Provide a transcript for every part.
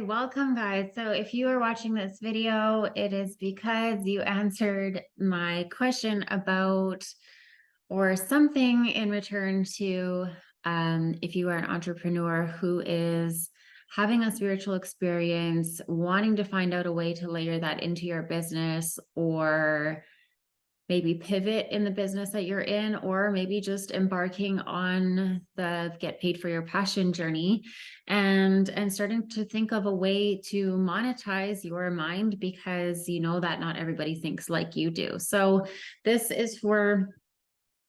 welcome guys. So if you are watching this video, it is because you answered my question about or something in return to if you are an entrepreneur who is having a spiritual experience, wanting to find out a way to layer that into your business, or maybe pivot in the business that you're in, or maybe just embarking on the get paid for your passion journey and starting to think of a way to monetize your mind, because you know that not everybody thinks like you do. So this is for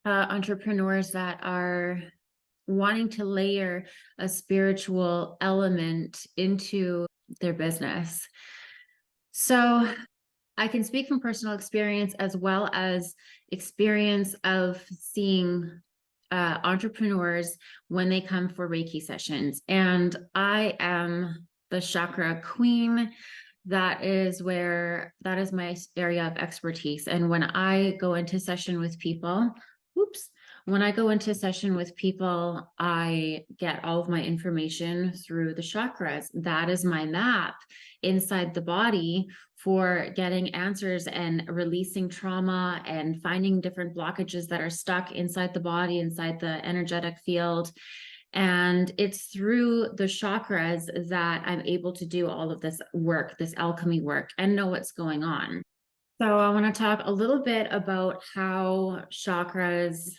entrepreneurs that are wanting to layer a spiritual element into their business. So I can speak from personal experience as well as experience of seeing entrepreneurs when they come for Reiki sessions. And I am the chakra queen. That is my area of expertise. And when I go into session with people, when I go into session with people, I get all of my information through the chakras. That is my map inside the body for getting answers and releasing trauma and finding different blockages that are stuck inside the body, inside the energetic field. And it's through the chakras that I'm able to do all of this work, this alchemy work, and know what's going on. So I want to talk a little bit about how chakras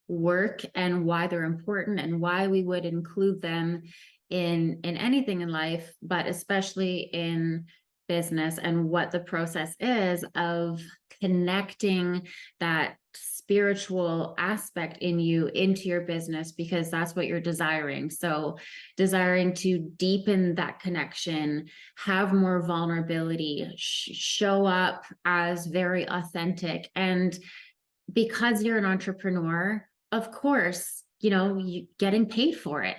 work and why they're important and why we would include them in anything in life, but especially in business, and what the process is of connecting that spiritual aspect in you into your business, because that's what you're desiring. So desiring to deepen that connection, have more vulnerability, show up as very authentic. And because you're an entrepreneur, of course, you getting paid for it,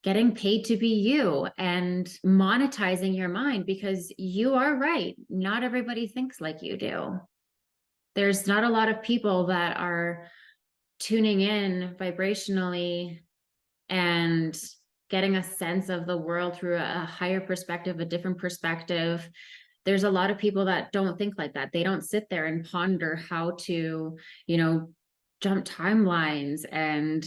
getting paid to be you and monetizing your mind, because you are right. Not everybody thinks like you do. There's not a lot of people that are tuning in vibrationally and getting a sense of the world through a higher perspective, a different perspective. There's a lot of people that don't think like that. They don't sit there and ponder how to, jump timelines and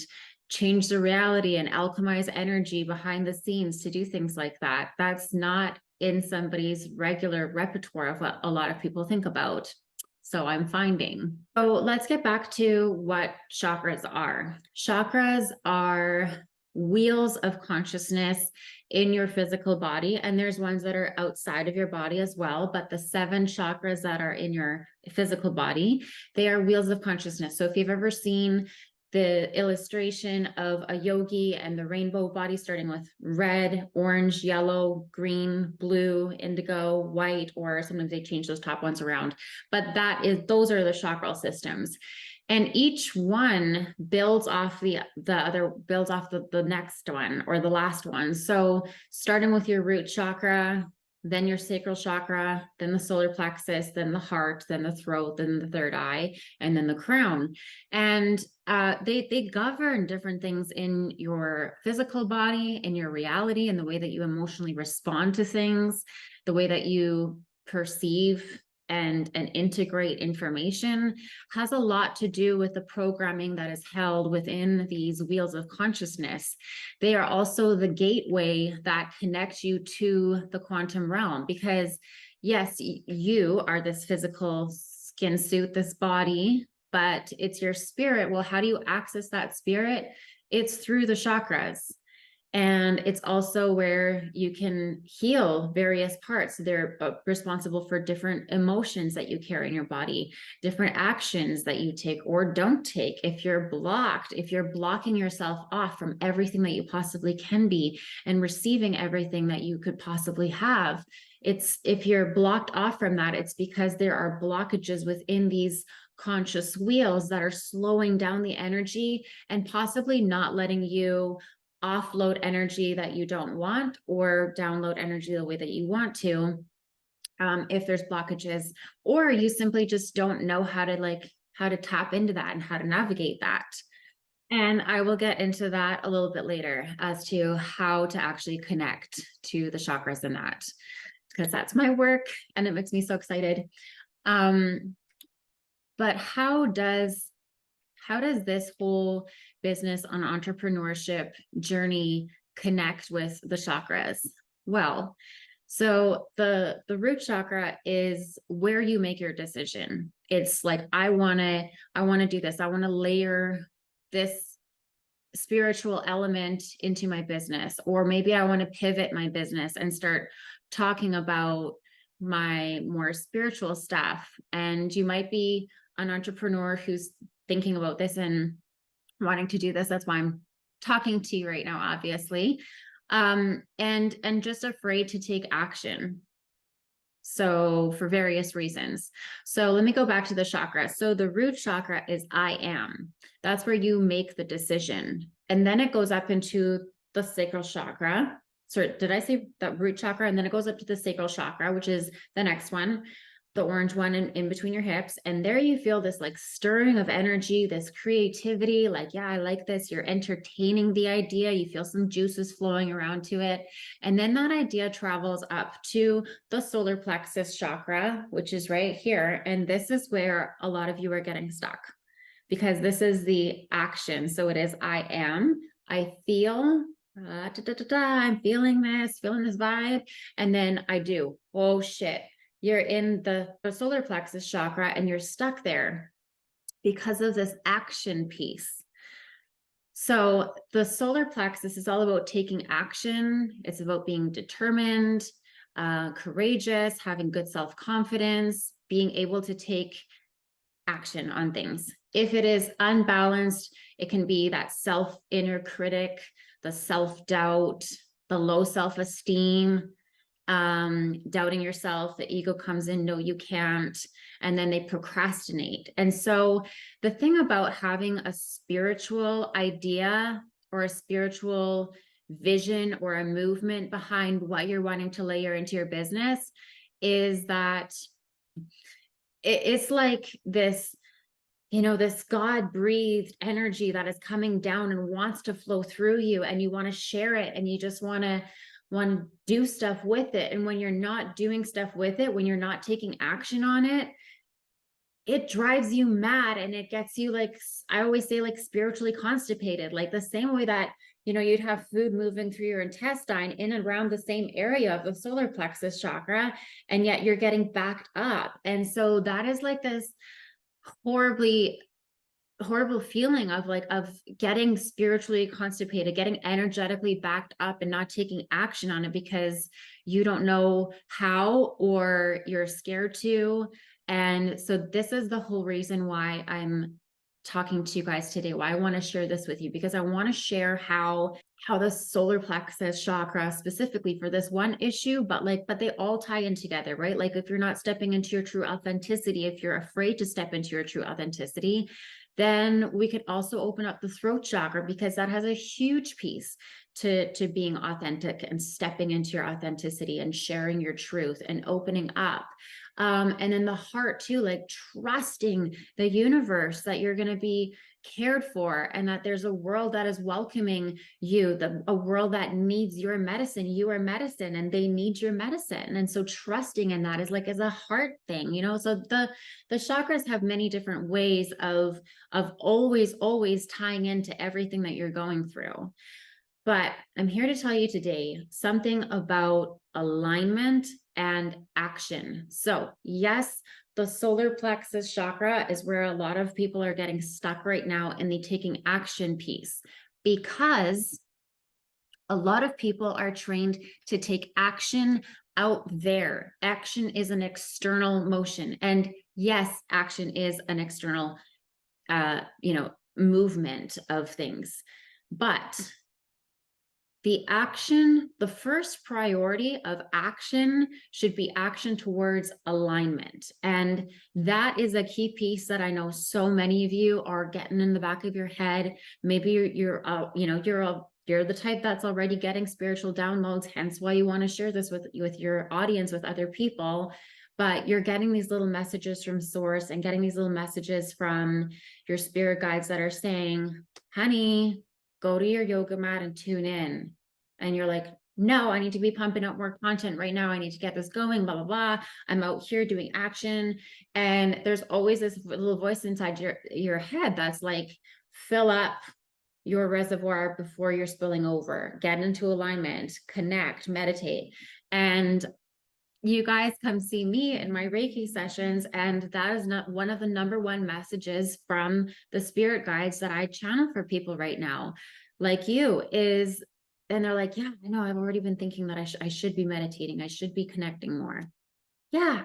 change the reality and alchemize energy behind the scenes to do things like that. That's not in somebody's regular repertoire of what a lot of people think about. So I'm finding. So let's get back to what chakras are. Chakras are wheels of consciousness in your physical body, and there's ones that are outside of your body as well, but the 7 chakras that are in your physical body, they are wheels of consciousness. So if you've ever seen the illustration of a yogi and the rainbow body, starting with red, orange, yellow, green, blue, indigo, white, or sometimes they change those top ones around, but those are the chakral systems. And each one builds off the other, builds off the next one or the last one. So starting with your root chakra, then your sacral chakra, then the solar plexus, then the heart, then the throat, then the third eye, and then the crown. And they govern different things in your physical body, in your reality, and the way that you emotionally respond to things, the way that you perceive and integrate information has a lot to do with the programming that is held within these wheels of consciousness. They are also the gateway that connects you to the quantum realm, because yes, you are this physical skin suit, this body, but it's your spirit. Well, how do you access that spirit? It's through the chakras. And it's also where you can heal various parts. They're responsible for different emotions that you carry in your body, different actions that you take or don't take. If you're blocking yourself off from everything that you possibly can be and receiving everything that you could possibly have, if you're blocked off from that, it's because there are blockages within these conscious wheels that are slowing down the energy and possibly not letting you offload energy that you don't want or download energy the way that you want to, if there's blockages, or you simply just don't know how to tap into that and how to navigate that. And I will get into that a little bit later as to how to actually connect to the chakras in that, because that's my work and it makes me so excited. Um, but how does this whole business on entrepreneurship journey connect with the chakras? Well, so the root chakra is where you make your decision. It's like I want to do this. I want to layer this spiritual element into my business, or maybe I want to pivot my business and start talking about my more spiritual stuff. And you might be an entrepreneur who's thinking about this and wanting to do this. That's why I'm talking to you right now, obviously. And just afraid to take action. So for various reasons. So let me go back to the chakra. So the root chakra is I am. That's where you make the decision. And then it goes up into the sacral chakra. So did I say that root chakra? And then it goes up to the sacral chakra, which is the next one, the orange one in between your hips. And there you feel this like stirring of energy, this creativity, like, yeah, I like this. You're entertaining the idea. You feel some juices flowing around to it. And then that idea travels up to the solar plexus chakra, which is right here. And this is where a lot of you are getting stuck, because this is the action. So it is I am, I feel, I'm feeling this vibe. And then I do. Oh shit. You're in the solar plexus chakra and you're stuck there because of this action piece. So the solar plexus is all about taking action. It's about being determined, courageous, having good self-confidence, being able to take action on things. If it is unbalanced, it can be that inner critic, the self-doubt, the low self-esteem, doubting yourself. The ego comes in, no, you can't. And then they procrastinate. And so the thing about having a spiritual idea or a spiritual vision or a movement behind what you're wanting to layer into your business is that it's like this, this God breathed energy that is coming down and wants to flow through you, and you want to share it, and you just want to do stuff with it. And when you're not doing stuff with it, when you're not taking action on it, it drives you mad, and it gets you, like I always say, like spiritually constipated, like the same way that you'd have food moving through your intestine in and around the same area of the solar plexus chakra, and yet you're getting backed up. And so that is like this horrible feeling of getting spiritually constipated, getting energetically backed up and not taking action on it because you don't know how, or you're scared to. And so this is the whole reason why I'm talking to you guys today, why I want to share this with you, because I want to share how the solar plexus chakra specifically for this one issue, but they all tie in together, right? Like if you're not stepping into your true authenticity, if you're afraid to step into your true authenticity, then we could also open up the throat chakra, because that has a huge piece to being authentic and stepping into your authenticity and sharing your truth and opening up. And then the heart too, like trusting the universe that you're going to be cared for, and that there's a world that is welcoming you, a world that needs your medicine. You are medicine and they need your medicine. And so trusting in that is a heart thing, so the chakras have many different ways of always tying into everything that you're going through. But I'm here to tell you today something about alignment and action. So yes, the solar plexus chakra is where a lot of people are getting stuck right now in the taking action piece, because a lot of people are trained to take action out there. Action is an external motion. And yes, action is an external, movement of things. But the first priority of action should be action towards alignment. And that is a key piece that I know so many of you are getting in the back of your head. Maybe you're the type that's already getting spiritual downloads, hence why you want to share this with your audience, with other people. but you're getting these little messages from source and getting these little messages from your spirit guides that are saying, honey, go to your yoga mat and tune in. And you're like, no, I need to be pumping out more content right now. I need to get this going, blah, blah, blah. I'm out here doing action. And there's always this little voice inside your head that's like, fill up your reservoir before you're spilling over, get into alignment, connect, meditate. And you guys come see me in my Reiki sessions, and that is not one of the number one messages from the spirit guides that I channel for people right now, like you, is, and they're like, yeah, I know, I've already been thinking that I should be meditating, I should be connecting more. Yeah,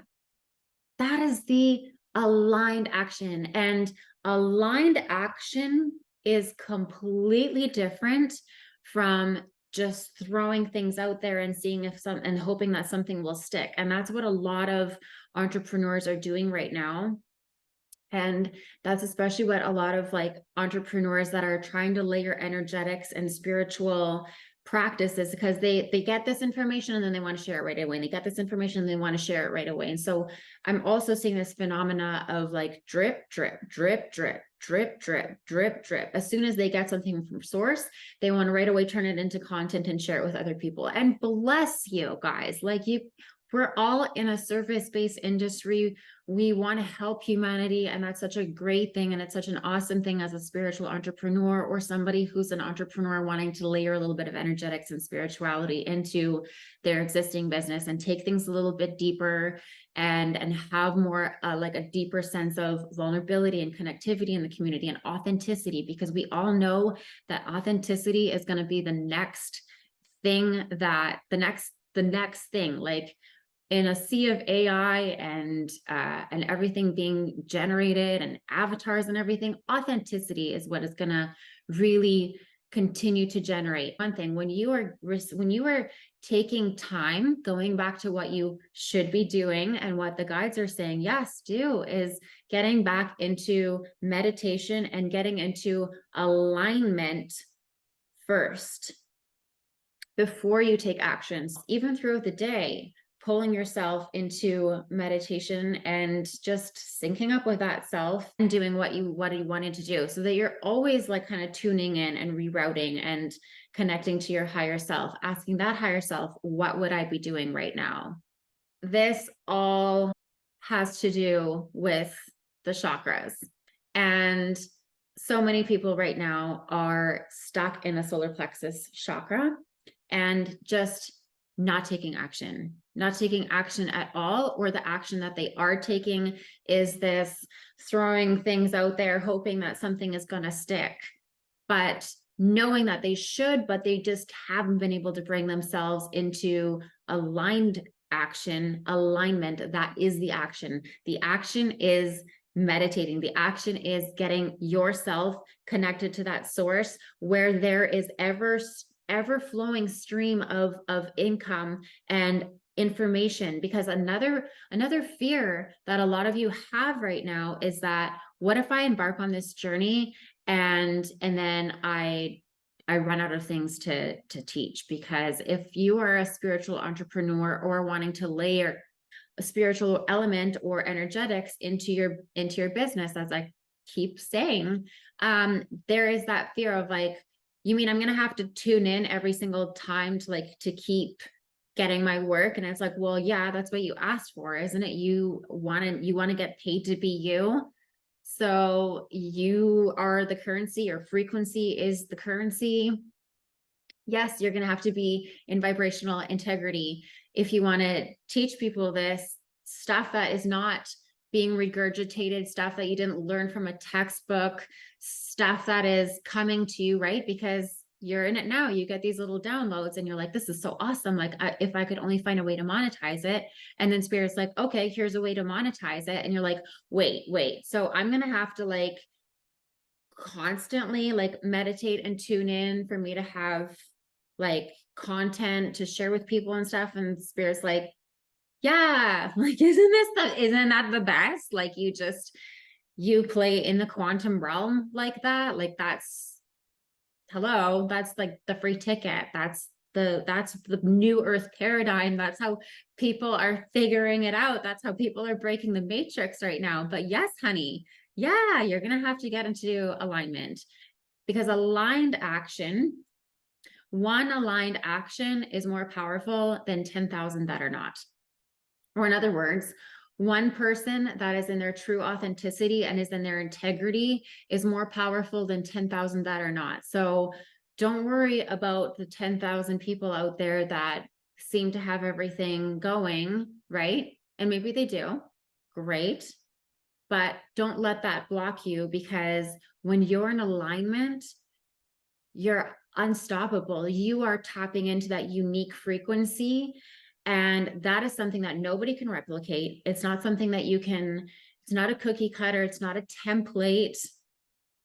that is the aligned action. And aligned action is completely different from just throwing things out there and seeing if some and hoping that something will stick. And that's what a lot of entrepreneurs are doing right now. And that's especially what a lot of like entrepreneurs that are trying to layer energetics and spiritual practices, because they get this information and then they want to share it right away. And they get this information and they want to share it right away. And so I'm also seeing this phenomena of like drip, drip, drip, drip, drip, drip, drip, drip. As soon as they get something from source, they want to right away turn it into content and share it with other people. And bless you guys, like we're all in a service-based industry. We want to help humanity, and that's such a great thing. And it's such an awesome thing as a spiritual entrepreneur or somebody who's an entrepreneur wanting to layer a little bit of energetics and spirituality into their existing business and take things a little bit deeper and have more like a deeper sense of vulnerability and connectivity in the community and authenticity, because we all know that authenticity is going to be the next thing, that the next thing, like in a sea of AI and everything being generated and avatars and everything, authenticity is what is going to really continue to generate. One thing, when you are taking time, going back to what you should be doing and what the guides are saying, yes, do, is getting back into meditation and getting into alignment first before you take actions, even throughout the day, pulling yourself into meditation and just syncing up with that self and doing what you wanted to do, so that you're always like kind of tuning in and rerouting and connecting to your higher self, asking that higher self, what would I be doing right now? This all has to do with the chakras. And so many people right now are stuck in the solar plexus chakra and just not taking action at all, or the action that they are taking is this throwing things out there, hoping that something is going to stick, but knowing that they should, but they just haven't been able to bring themselves into aligned action, alignment. That is the action. The action is meditating. The action is getting yourself connected to that source where there is ever flowing stream of income and information. Because another fear that a lot of you have right now is that, what if I embark on this journey and then I run out of things to teach? Because if you are a spiritual entrepreneur or wanting to layer a spiritual element or energetics into your business, as I keep saying, there is that fear of like, you mean I'm going to have to tune in every single time to keep getting my work? And it's like, well, yeah, that's what you asked for, isn't it? You want to get paid to be you. So you are the currency, or frequency is the currency. Yes, you're going to have to be in vibrational integrity if you want to teach people this stuff that is not being regurgitated, stuff that you didn't learn from a textbook, stuff that is coming to you, right? Because you're in it now, you get these little downloads and you're like, this is so awesome. Like, if I could only find a way to monetize it. And then Spirit's like, okay, here's a way to monetize it. And you're like, wait. So I'm going to have to like constantly like meditate and tune in for me to have like content to share with people and stuff. And Spirit's like, yeah, like, isn't that the best? Like, you play in the quantum realm like that. Like, that's like the free ticket. That's that's the new earth paradigm. That's how people are figuring it out. That's how people are breaking the matrix right now. But yes, honey, yeah, you're going to have to get into alignment, because one aligned action is more powerful than 10,000 that are not. Or in other words, one person that is in their true authenticity and is in their integrity is more powerful than 10,000 that are not. So don't worry about the 10,000 people out there that seem to have everything going, right? And maybe they do. Great. But don't let that block you, because when you're in alignment, you're unstoppable. You are tapping into that unique frequency. And that is something that nobody can replicate. It's not something that it's not a cookie cutter, it's not a template.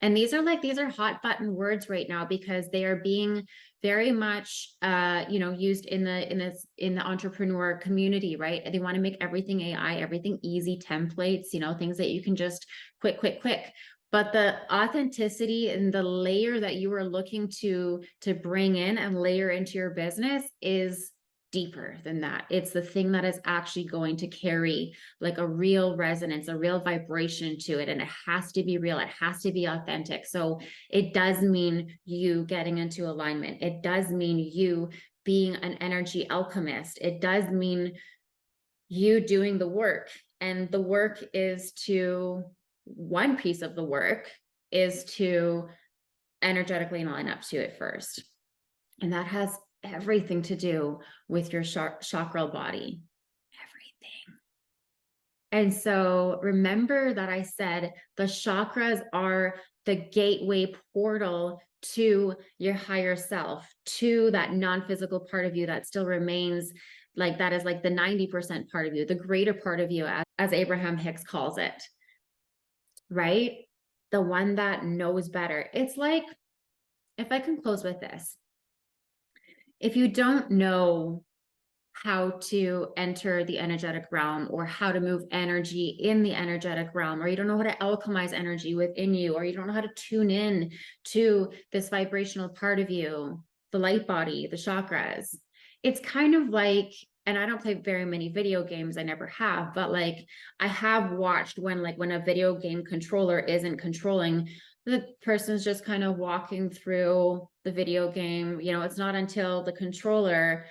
And these are hot button words right now, because they are being very much used in the entrepreneur community, right? They want to make everything AI, everything easy, templates, things that you can just quick. But the authenticity and the layer that you are looking to bring in and layer into your business is deeper than that. It's the thing that is actually going to carry like a real resonance, a real vibration to it. And it has to be real. It has to be authentic. So it does mean you getting into alignment. It does mean you being an energy alchemist. It does mean you doing the work. And the work is one piece of the work is to energetically line up to it first. And that has everything to do with your chakral body, everything. And so remember that I said the chakras are the gateway portal to your higher self, to that non-physical part of you that still remains, like that is like the 90% part of you, the greater part of you, as Abraham Hicks calls it, right? The one that knows better. It's like, if I can close with this, if you don't know how to enter the energetic realm, or how to move energy in the energetic realm, or you don't know how to alchemize energy within you, or you don't know how to tune in to this vibrational part of you, the light body, the chakras, it's kind of like, and I don't play very many video games, I never have, but like I have watched when a video game controller isn't controlling, the person's just kind of walking through the video game. It's not until the controller,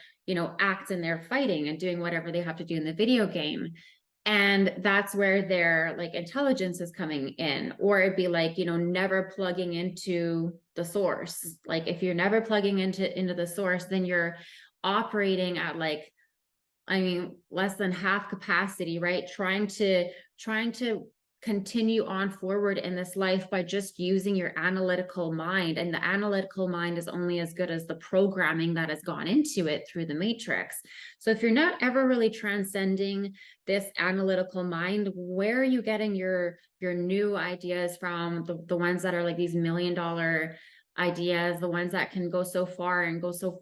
acts and they're fighting and doing whatever they have to do in the video game. And that's where their like intelligence is coming in. Or it'd be like, never plugging into the source. Like if you're never plugging into the source, then you're operating at less than half capacity, right? Trying to continue on forward in this life by just using your analytical mind. And the analytical mind is only as good as the programming that has gone into it through the matrix. So if you're not ever really transcending this analytical mind, where are you getting your new ideas from? The ones that are like these $1 million ideas, the ones that can go so far and go so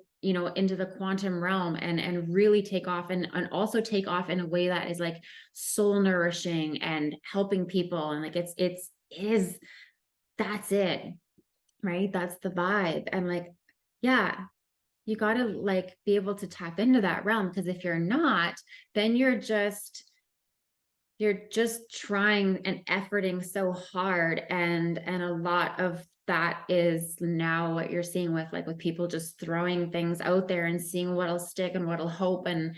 into the quantum realm and really take off, and also take off in a way that is like soul nourishing and helping people. And like that's it, right? That's the vibe. And like, yeah, you got to like be able to tap into that realm, because if you're not, then you're just trying and efforting so hard, and a lot of that is now what you're seeing with people just throwing things out there and seeing what'll stick and what'll hope, and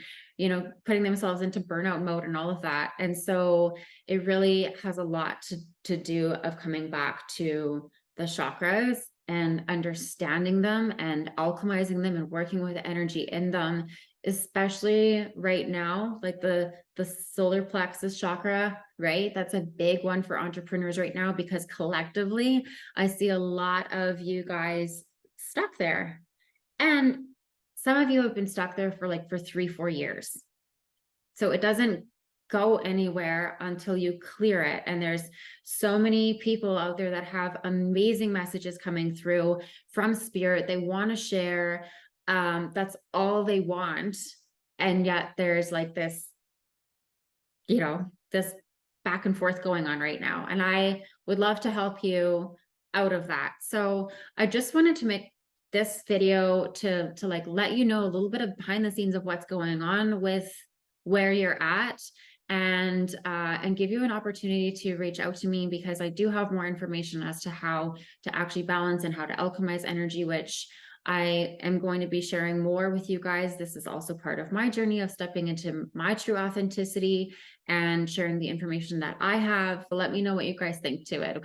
putting themselves into burnout mode and all of that. And so it really has a lot to do of coming back to the chakras and understanding them and alchemizing them and working with the energy in them, especially right now, like the solar plexus chakra, right? That's a big one for entrepreneurs right now, because collectively I see a lot of you guys stuck there. And some of you have been stuck there for 3-4 years. So it doesn't go anywhere until you clear it. And there's so many people out there that have amazing messages coming through from spirit. They want to share. That's all they want. And yet there's this, this back and forth going on right now. And I would love to help you out of that. So I just wanted to make this video to like let you know a little bit of behind the scenes of what's going on with where you're at, and give you an opportunity to reach out to me, because I do have more information as to how to actually balance and how to alchemize energy, which I am going to be sharing more with you guys. This is also part of my journey of stepping into my true authenticity and sharing the information that I have. Let me know what you guys think to it. Okay.